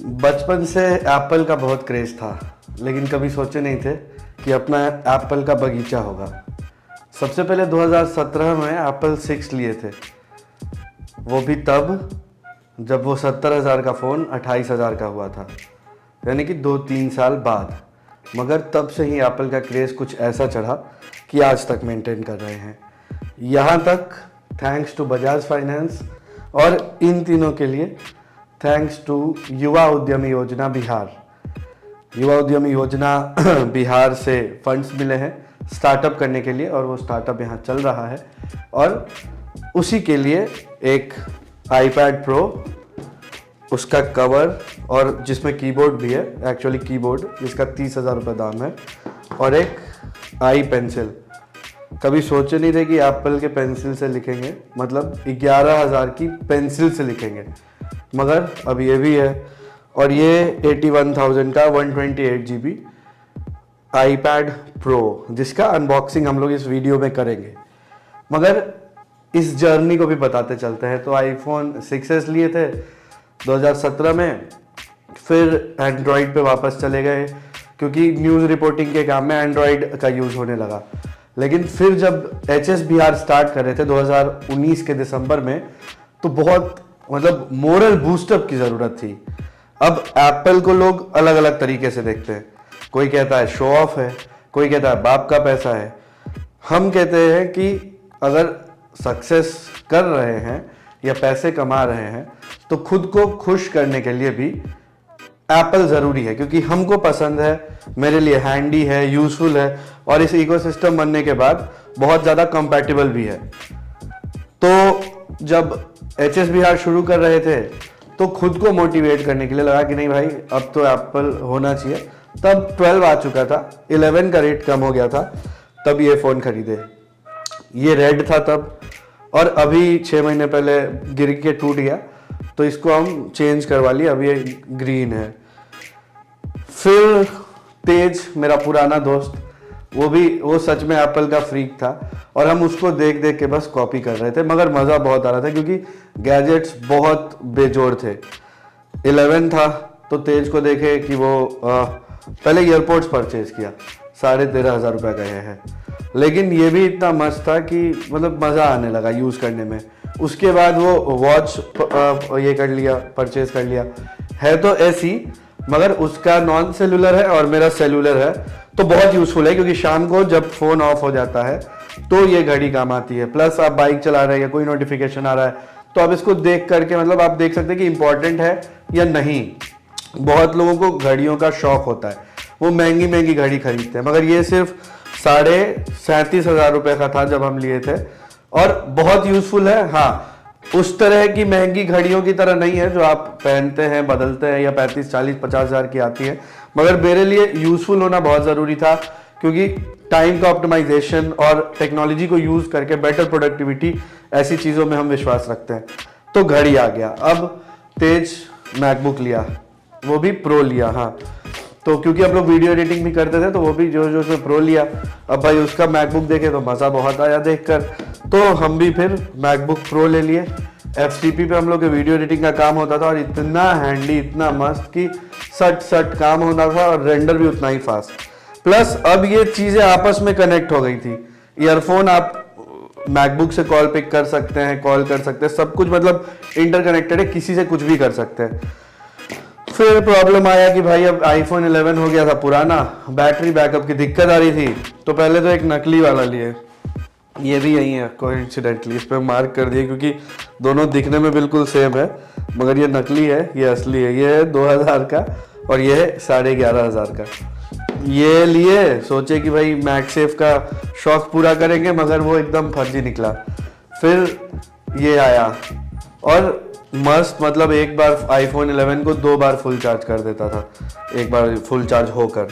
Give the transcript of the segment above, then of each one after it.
बचपन से एप्पल का बहुत क्रेज़ था, लेकिन कभी सोचे नहीं थे कि अपना एप्पल का बगीचा होगा। सबसे पहले 2017 में एप्पल 6 लिए थे, वो भी तब जब वो 70,000 का फ़ोन 28,000 का हुआ था, यानी कि 2-3 साल बाद। मगर तब से ही एप्पल का क्रेज़ कुछ ऐसा चढ़ा कि आज तक मेंटेन कर रहे हैं। यहाँ तक थैंक्स टू बजाज फाइनेंस, और इन तीनों के लिए थैंक्स टू युवा उद्यमी योजना बिहार। युवा उद्यमी योजना बिहार से फंड्स मिले हैं स्टार्टअप करने के लिए, और वो स्टार्टअप यहाँ चल रहा है। और उसी के लिए एक आईपैड प्रो, उसका कवर और जिसमें कीबोर्ड भी है, एक्चुअली कीबोर्ड जिसका 30,000 रुपये दाम है, और एक आई पेंसिल। कभी सोचे नहीं थे कि एप्पल के पेंसिल से लिखेंगे, मतलब 11,000 की पेंसिल से लिखेंगे, मगर अब ये भी है। और ये 81,000 का 128 GB आईपैड प्रो, जिसका अनबॉक्सिंग हम लोग इस वीडियो में करेंगे। मगर इस जर्नी को भी बताते चलते हैं। तो आईफोन 6s लिए थे 2017 में, फिर एंड्रॉयड पे वापस चले गए क्योंकि न्यूज़ रिपोर्टिंग के काम में एंड्रॉयड का यूज़ होने लगा। लेकिन फिर जब HS बिहार स्टार्ट कर रहे थे 2019 के दिसंबर में, तो बहुत मतलब मोरल बूस्टअप की ज़रूरत थी। अब एप्पल को लोग अलग अलग तरीके से देखते हैं। कोई कहता है शो ऑफ है, कोई कहता है बाप का पैसा है। हम कहते हैं कि अगर सक्सेस कर रहे हैं या पैसे कमा रहे हैं तो खुद को खुश करने के लिए भी एप्पल ज़रूरी है, क्योंकि हमको पसंद है, मेरे लिए हैंडी है, यूज़फुल है, और इस इकोसिस्टम बनने के बाद बहुत ज़्यादा कंपैटिबल भी है। तो जब HS बिहार शुरू कर रहे थे तो खुद को मोटिवेट करने के लिए लगा कि नहीं भाई, अब तो एप्पल होना चाहिए। तब 12 आ चुका था, 11 का रेट कम हो गया था, तब ये फ़ोन खरीदे। ये रेड था तब, और अभी 6 महीने पहले गिर के टूट गया, तो इसको हम चेंज करवा लिए, अब ये ग्रीन है। फिर तेज, मेरा पुराना दोस्त, वो सच में एप्पल का फ्रीक था, और हम उसको देख देख के बस कॉपी कर रहे थे। मगर मज़ा बहुत आ रहा था क्योंकि गैजेट्स बहुत बेजोड़ थे। 11 था तो तेज को देखे कि वो पहले ईयरपोड्स परचेज किया, 13,500 रुपये का ये है, लेकिन ये भी इतना मस्त था कि मतलब मज़ा आने लगा यूज़ करने में। उसके बाद वो वॉच ये कर लिया, परचेज कर लिया। है तो ऐसी, मगर उसका नॉन सेलुलर है और मेरा सेलुलर है, तो बहुत यूज़फुल है क्योंकि शाम को जब फ़ोन ऑफ हो जाता है तो ये घड़ी काम आती है। प्लस आप बाइक चला रहे हैं या कोई नोटिफिकेशन आ रहा है तो आप इसको देख करके मतलब आप देख सकते हैं कि इंपॉर्टेंट है या नहीं। बहुत लोगों को घड़ियों का शौक होता है, वो महंगी महंगी घड़ी खरीदते हैं, मगर ये सिर्फ 37,500 रुपये का था जब हम लिए थे, और बहुत यूज़फुल है। हाँ, उस तरह की महंगी घड़ियों की तरह नहीं है जो आप पहनते हैं, बदलते हैं, या 35, 40, 50,000 की आती है। मगर मेरे लिए यूज़फुल होना बहुत ज़रूरी था, क्योंकि टाइम का ऑप्टिमाइजेशन और टेक्नोलॉजी को यूज़ करके बेटर प्रोडक्टिविटी, ऐसी चीज़ों में हम विश्वास रखते हैं। तो घड़ी आ गया। अब तेज मैकबुक लिया, वो भी प्रो लिया। हाँ, तो क्योंकि हम लोग वीडियो एडिटिंग भी करते थे तो वो भी जो उसमें प्रो लिया। अब भाई उसका मैकबुक देखे तो मज़ा बहुत आया देखकर, तो हम भी फिर मैकबुक प्रो ले लिए। FTP पे हम लोग के वीडियो एडिटिंग का काम होता था, और इतना हैंडी, इतना मस्त कि सट सट काम होता था, और रेंडर भी उतना ही फास्ट। प्लस अब ये चीज़ें आपस में कनेक्ट हो गई थी। ईयरफोन आप मैकबुक से कॉल पिक कर सकते हैं, कॉल कर सकते हैं, सब कुछ मतलब इंटरकनेक्टेड है, किसी से कुछ भी कर सकते हैं। फिर प्रॉब्लम आया कि भाई अब आईफोन 11 हो गया था पुराना, बैटरी बैकअप की दिक्कत आ रही थी, तो पहले तो एक नकली वाला लिए। ये भी यही है कोइंसिडेंटली, इस पर मार्क कर दिए क्योंकि दोनों दिखने में बिल्कुल सेम है, मगर ये नकली है, ये असली है। ये है 2,000 का और ये है 11,500 का। ये लिए, सोचे कि भाई मैगसेफ का शौक पूरा करेंगे, मगर वो एकदम फर्जी निकला। फिर ये आया, और मस्त, मतलब एक बार आईफोन 11 को 2 बार फुल चार्ज कर देता था, एक बार फुल चार्ज होकर,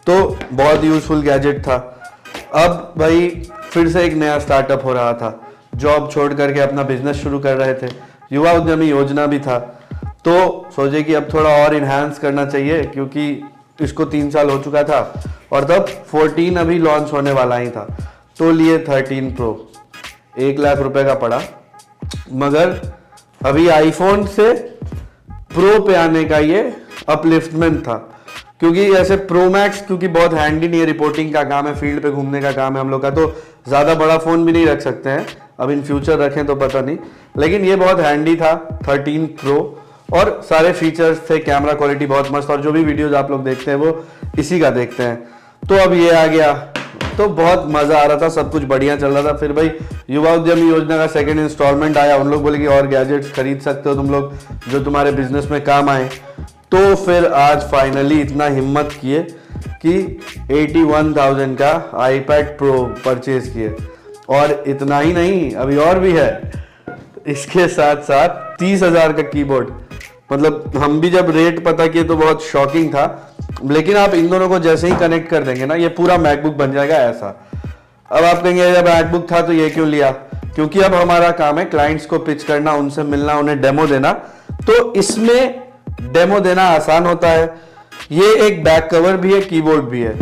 तो बहुत यूज़फुल गैजेट था। अब भाई फिर से एक नया स्टार्टअप हो रहा था, जॉब छोड़ करके अपना बिजनेस शुरू कर रहे थे, युवा उद्यमी योजना भी था, तो सोचे कि अब थोड़ा और इन्हांस करना चाहिए क्योंकि इसको 3 साल हो चुका था, और तब 14 अभी लॉन्च होने वाला ही था। तो लिए 13 प्रो, 1 लाख रुपए का पड़ा। मगर अभी आईफोन से प्रो पे आने का ये अपलिफ्टमेंट था, क्योंकि ऐसे प्रो मैक्स क्योंकि बहुत हैंडी नहीं है, रिपोर्टिंग का काम है, फील्ड पे घूमने का काम है हम लोग का, तो ज़्यादा बड़ा फ़ोन भी नहीं रख सकते हैं, अब इन फ्यूचर रखें तो पता नहीं, लेकिन ये बहुत हैंडी था 13 प्रो, और सारे फीचर्स थे, कैमरा क्वालिटी बहुत मस्त, और जो भी वीडियोज आप लोग देखते हैं वो इसी का देखते हैं। तो अब ये आ गया, तो बहुत मज़ा आ रहा था, सब कुछ बढ़िया चल रहा था। फिर भाई युवा उद्यमी योजना का सेकंड इंस्टॉलमेंट आया, उन लोग बोले कि और गैजेट्स खरीद सकते हो तुम लोग जो तुम्हारे बिजनेस में काम आए। तो फिर आज फाइनली इतना हिम्मत किए कि 81,000 का आईपैड प्रो परचेज किए, और इतना ही नहीं अभी और भी है, इसके साथ साथ 30,000 का कीबोर्ड। मतलब हम भी जब रेट पता किए तो बहुत शॉकिंग था, लेकिन आप इन दोनों को जैसे ही कनेक्ट कर देंगे ना, ये पूरा मैकबुक बन जाएगा ऐसा। अब आप कहेंगे जब मैकबुक था तो ये क्यों लिया, क्योंकि अब हमारा काम है क्लाइंट्स को पिच करना, उनसे मिलना, उन्हें डेमो देना, तो इसमें डेमो देना आसान होता है। ये एक बैक कवर भी है, कीबोर्ड भी है,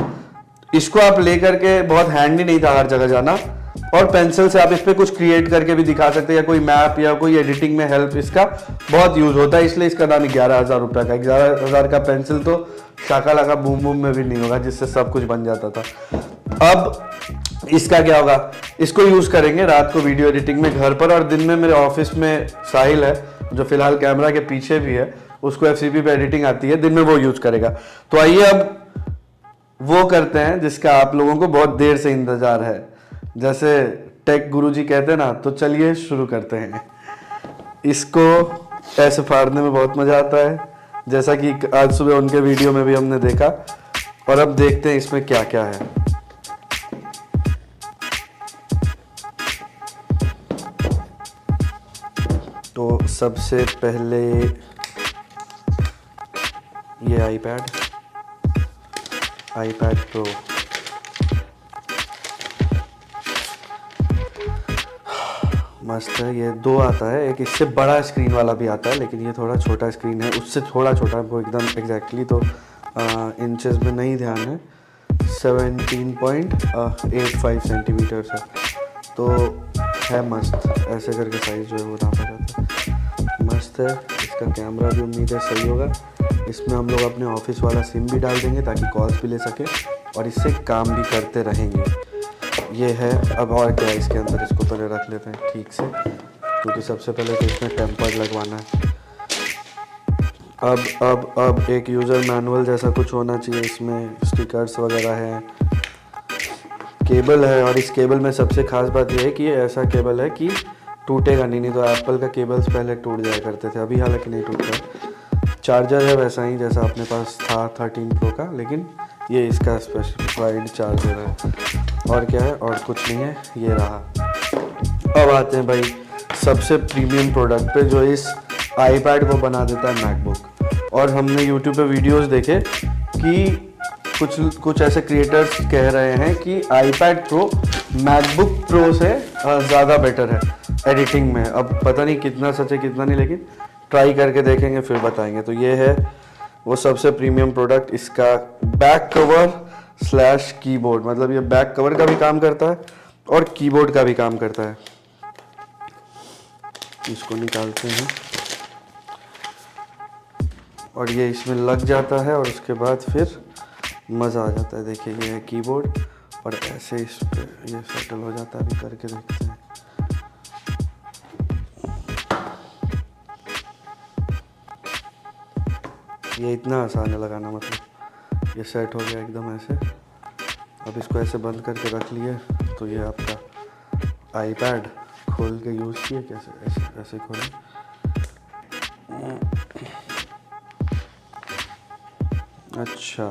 इसको आप लेकर के, बहुत हैंडी नहीं था हर जगह जाना, और पेंसिल से आप इस पे कुछ क्रिएट करके भी दिखा सकते हैं, या कोई मैप या कोई एडिटिंग में हेल्प इसका बहुत यूज होता है, इसलिए इसका दाम 11,000 रुपये का। 11,000 का पेंसिल तो शाका लाका बूम बूम में भी नहीं होगा, जिससे सब कुछ बन जाता था। अब इसका क्या होगा, इसको यूज करेंगे रात को वीडियो एडिटिंग में घर पर, और दिन में मेरे ऑफिस में साहिल है जो फिलहाल कैमरा के पीछे भी है, उसको FCP पे एडिटिंग आती है, दिन में वो यूज करेगा। तो आइए अब वो करते हैं जिसका आप लोगों को बहुत देर से इंतजार है, जैसे टेक गुरुजी कहते हैं ना, तो चलिए शुरू करते हैं। इसको ऐसे फाड़ने में बहुत मजा आता है, जैसा कि आज सुबह उनके वीडियो में भी हमने देखा, और अब देखते हैं इसमें क्या क्या है। तो सबसे पहले ये आईपैड प्रो, मस्त है। ये दो आता है, एक इससे बड़ा स्क्रीन वाला भी आता है, लेकिन ये थोड़ा छोटा स्क्रीन है, उससे थोड़ा छोटा, हमको एकदम एग्जैक्टली तो इंचेस में नहीं ध्यान है, 17.85 सेंटीमीटर है, तो है मस्त। ऐसे करके साइज जो है वो नापा जाता है, मस्त है। इसका कैमरा भी उम्मीद है सही होगा। इसमें हम लोग अपने ऑफिस वाला सिम भी डाल देंगे ताकि कॉल्स भी ले सके, और इससे काम भी करते रहेंगे। ये है, अब और क्या है इसके अंदर, इसको पहले रख लेते हैं ठीक से, क्योंकि सबसे पहले तो इसमें टेम्पर्ड लगवाना है। अब एक यूज़र मैनुअल जैसा कुछ होना चाहिए, इसमें स्टिकर्स वगैरह हैं, केबल है, और इस केबल में सबसे खास बात यह है कि ये ऐसा केबल है कि टूटेगा नहीं तो एप्पल का केबल्स पहले टूट जाया करते थे, अभी हालांकि नहीं टूटता। चार्जर है वैसा ही जैसा अपने पास था 13 प्रो का, लेकिन ये इसका स्पेसिफाइड चार्जर है, और क्या है, और कुछ नहीं है, ये रहा। अब आते हैं भाई सबसे प्रीमियम प्रोडक्ट पे, जो इस आईपैड को बना देता है मैकबुक। और हमने यूट्यूब पे वीडियोस देखे कि कुछ ऐसे क्रिएटर्स कह रहे हैं कि आईपैड प्रो मैकबुक प्रो से ज़्यादा बेटर है एडिटिंग में। अब पता नहीं कितना सच है कितना नहीं, लेकिन ट्राई करके देखेंगे फिर बताएंगे। तो ये है वो सबसे प्रीमियम प्रोडक्ट, इसका बैक कवर स्लैश कीबोर्ड, मतलब ये बैक कवर का भी काम करता है और कीबोर्ड का भी काम करता है। इसको निकालते हैं और ये इसमें लग जाता है, और उसके बाद फिर मज़ा आ जाता है। देखिए ये है कीबोर्ड, और ऐसे इस पे ये सेटल हो जाता है। अभी करके देखते हैं। ये इतना आसान है लगाना, मतलब ये सेट हो गया एकदम ऐसे। अब इसको ऐसे बंद करके रख लिए, तो ये आपका आईपैड खोल के यूज़ किए, कैसे ऐसे ऐसे खोलें। अच्छा,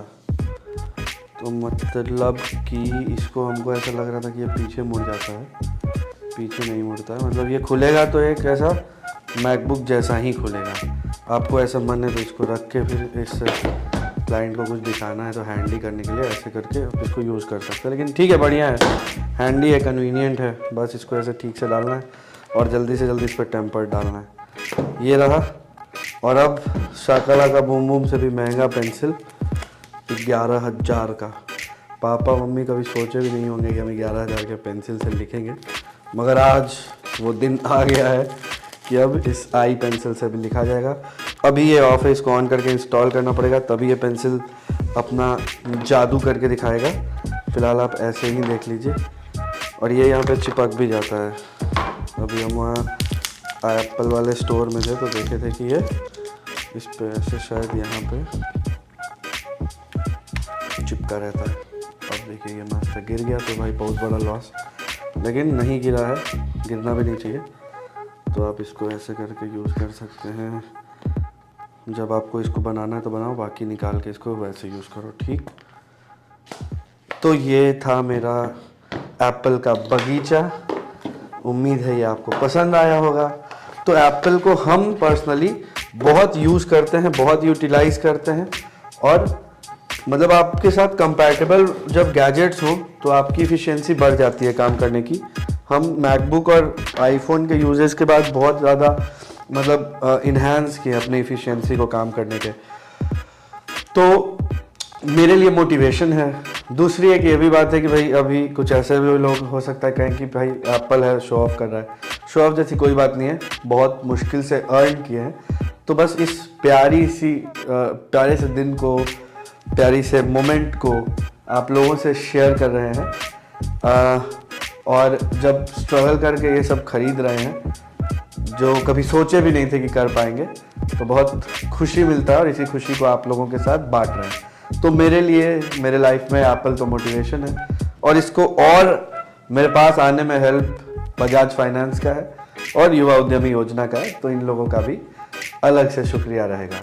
तो मतलब कि इसको हमको ऐसा लग रहा था कि ये पीछे मुड़ जाता है, पीछे नहीं मुड़ता है। मतलब ये खुलेगा तो एक ऐसा मैकबुक जैसा ही खुलेगा। आपको ऐसा मन है तो इसको रख के फिर इस क्लाइंट को कुछ दिखाना है तो हैंडी करने के लिए ऐसे करके आप इसको यूज़ कर सकते हैं। लेकिन ठीक है, बढ़िया है, हैंडी है, कन्वीनियंट है। बस इसको ऐसे ठीक से डालना है और जल्दी से जल्दी इस पर टेम्पर डालना है। ये रहा। और अब शाकाला का बूम बूम से भी महंगा पेंसिल 11,000 का। पापा मम्मी कभी सोचे भी नहीं होंगे कि हम 11,000 के पेंसिल से लिखेंगे, मगर आज वो दिन आ गया है कि अब इस आई पेंसिल से भी लिखा जाएगा। अभी ये ऑफ है, इसको ऑन करके इंस्टॉल करना पड़ेगा, तभी ये पेंसिल अपना जादू करके दिखाएगा। फ़िलहाल आप ऐसे ही देख लीजिए। और ये यहाँ पे चिपक भी जाता है। अभी हम वहाँ एप्पल वाले स्टोर में थे तो देखे थे कि ये इस पे ऐसे शायद यहाँ पे चिपका रहता है। अब देखिए ये मस्त गिर गया तो भाई बहुत बड़ा लॉस, लेकिन नहीं गिरा है, गिरना भी नहीं चाहिए। तो आप इसको ऐसे करके यूज़ कर सकते हैं। जब आपको इसको बनाना है तो बनाओ, बाकी निकाल के इसको वैसे यूज़ करो, ठीक। तो ये था मेरा एप्पल का बगीचा। उम्मीद है ये आपको पसंद आया होगा। तो एप्पल को हम पर्सनली बहुत यूज़ करते हैं, बहुत यूटिलाइज़ करते हैं। और मतलब आपके साथ कंपैटिबल जब गैजेट्स हो तो आपकी इफ़िशियंसी बढ़ जाती है काम करने की। हम मैकबुक और आईफोन के यूजेस के बाद बहुत ज़्यादा मतलब इन्हांस किए अपनी इफ़िशियंसी को काम करने के। तो मेरे लिए मोटिवेशन है। दूसरी एक ये भी बात है कि भाई अभी कुछ ऐसे भी लोग हो सकता है कहें कि भाई एप्पल है, शो ऑफ कर रहा है। शो ऑफ जैसी कोई बात नहीं है, बहुत मुश्किल से अर्न किए हैं। तो बस इस प्यारे से दिन को, प्यारी से मोमेंट को आप लोगों से शेयर कर रहे हैं। और जब स्ट्रगल करके ये सब खरीद रहे हैं जो कभी सोचे भी नहीं थे कि कर पाएंगे, तो बहुत खुशी मिलता है और इसी खुशी को आप लोगों के साथ बांट रहे हैं। तो मेरे लिए, मेरे लाइफ में एप्पल तो मोटिवेशन है, और इसको और मेरे पास आने में हेल्प बजाज फाइनेंस का है और युवा उद्यमी योजना का है। तो इन लोगों का भी अलग से शुक्रिया रहेगा।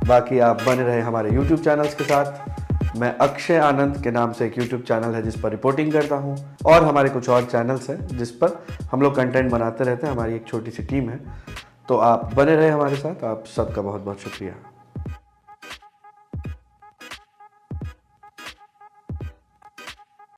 बाकी आप बने रहे हमारे YouTube चैनल्स के साथ। मैं अक्षय आनंद के नाम से एक YouTube चैनल है जिस पर रिपोर्टिंग करता हूँ, और हमारे कुछ और चैनल्स हैं जिस पर हम लोग कंटेंट बनाते रहते हैं। हमारी एक छोटी सी टीम है। तो आप बने रहे हमारे साथ। आप सबका बहुत बहुत शुक्रिया।